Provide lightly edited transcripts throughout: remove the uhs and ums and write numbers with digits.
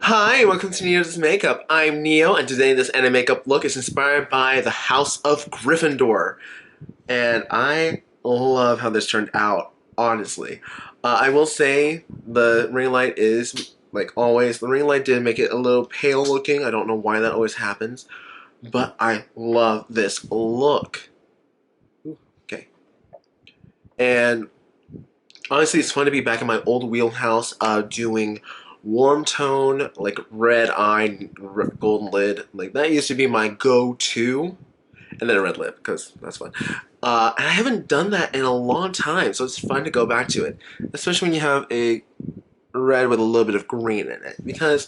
Hi, welcome to Neo's Makeup. I'm Neo, and today this anime makeup look is inspired by the House of Gryffindor. And I love how this turned out, honestly. I will say the ring light is, like always, the ring light did make it a little pale looking. I don't know why that always happens, but I love this look. Ooh, okay. And honestly, it's fun to be back in my old wheelhouse doing warm tone, like red eye, golden lid. Like that used to be my go-to. And then a red lip, because that's fun. And I haven't done that in a long time, so it's fun to go back to it. Especially when you have a red with a little bit of green in it. Because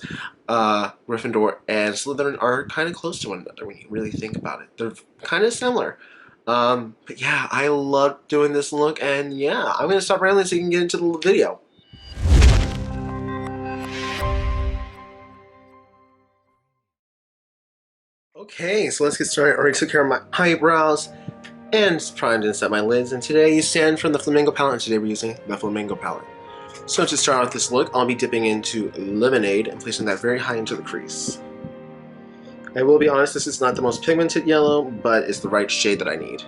Gryffindor and Slytherin are kind of close to one another when you really think about it. They're kind of similar. But yeah, I love doing this look, and yeah, I'm going to stop rambling so you can get into the video. Okay, so let's get started. I already took care of my eyebrows and primed and set my lids, and today you stand from the Flamingo palette, and today we're using the Flamingo palette. So to start off this look, I'll be dipping into Lemonade and placing that very high into the crease. I will be honest, this is not the most pigmented yellow, but it's the right shade that I need.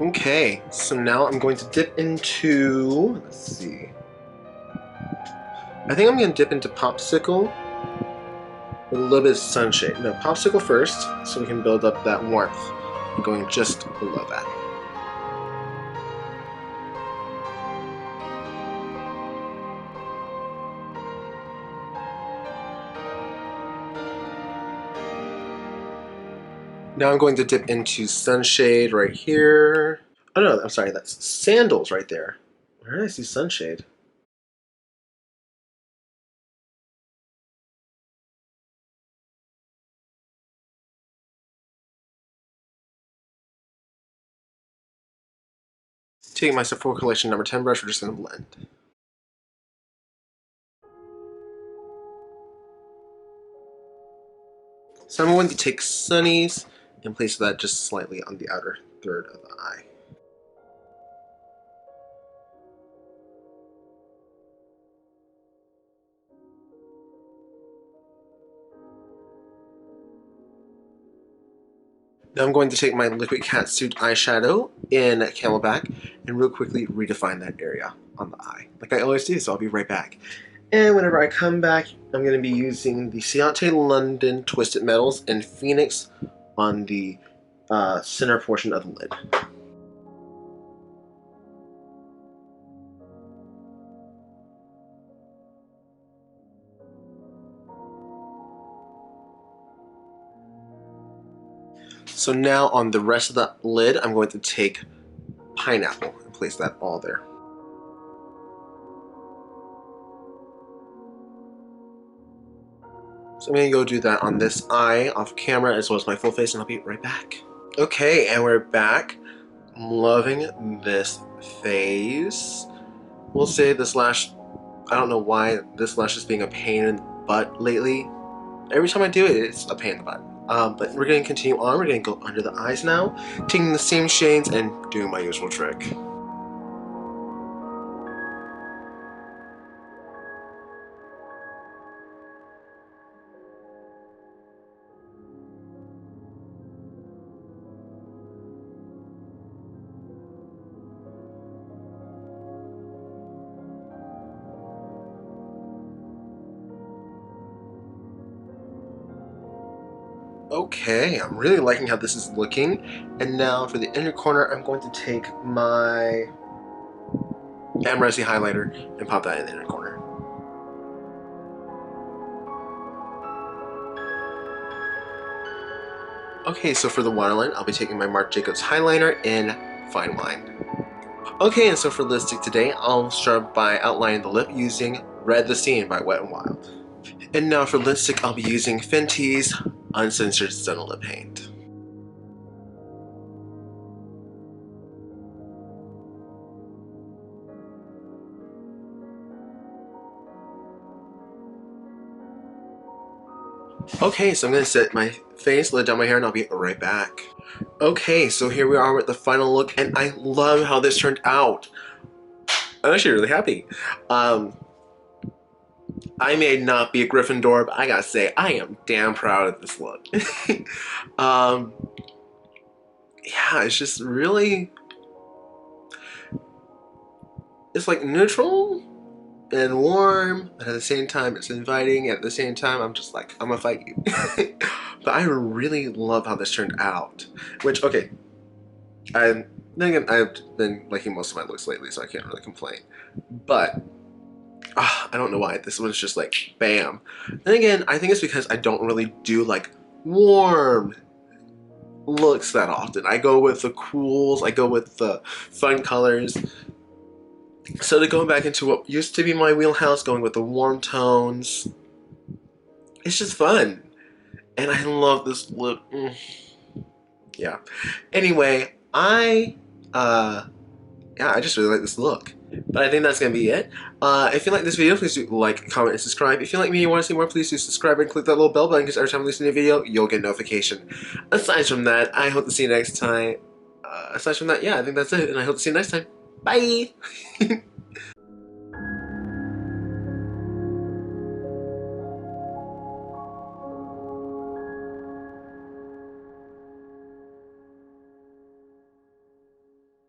Okay, so now I'm going to dip into, let's see. I think I'm going to dip into Popsicle with a little bit of sunshade. No, Popsicle first, so we can build up that warmth. I'm going just below that. Now I'm going to dip into Sunshade right here. Oh no, I'm sorry, that's Sandals right there. Where did I see Sunshade? Taking my Sephora Collection number 10 brush, we're just going to blend. So I'm going to take Sunny's and place that just slightly on the outer third of the eye. Now I'm going to take my Liquid Catsuit eyeshadow in Camelback and real quickly redefine that area on the eye, like I always do, so I'll be right back. And whenever I come back, I'm going to be using the Ciate London Twisted Metals in Phoenix on the center portion of the lid. So now on the rest of the lid, I'm going to take Pineapple and place that all there. So I'm going to go do that on this eye off camera as well as my full face, and I'll be right back. Okay, and we're back. I'm loving this face. We'll say this lash, I don't know why this lash is being a pain in the butt lately. Every time I do it, it's a pain in the butt. But we're going to continue on. We're going to go under the eyes now, taking the same shades and doing my usual trick. Okay, I'm really liking how this is looking. And now for the inner corner, I'm going to take my Amresty highlighter and pop that in the inner corner. Okay, so for the waterline, I'll be taking my Marc Jacobs highlighter in Fine Wine. Okay, and so for lipstick today, I'll start by outlining the lip using Red the Scene by Wet n Wild. And now for lipstick, I'll be using Fenty's Uncensored Stunna Lip Paint. Okay, so I'm gonna set my face, let down my hair, and I'll be right back. Okay, so here we are with the final look, and I love how this turned out. I'm actually really happy. Um, I may not be a Gryffindor, but I gotta say, I am damn proud of this look. um, yeah, it's just really, it's like neutral and warm, but at the same time, it's inviting. At the same time, I'm just like, I'm gonna fight you. But I really love how this turned out. Which, okay, then again, I've been liking most of my looks lately, so I can't really complain. But I don't know why this one's just like bam. Then again, I think it's because I don't really do like warm looks that often. I go with the cools, I go with the fun colors. So to go back into what used to be my wheelhouse, going with the warm tones, it's just fun. And I love this look. Yeah. Anyway, yeah, I just really like this look. But I think that's gonna be it. If you like this video, please do like, comment, and subscribe. If you like me and you want to see more, please do subscribe and click that little bell button because every time I release a new video, you'll get notification. Aside from that, I hope to see you next time. Aside from that, yeah, I think that's it, and I hope to see you next time. Bye!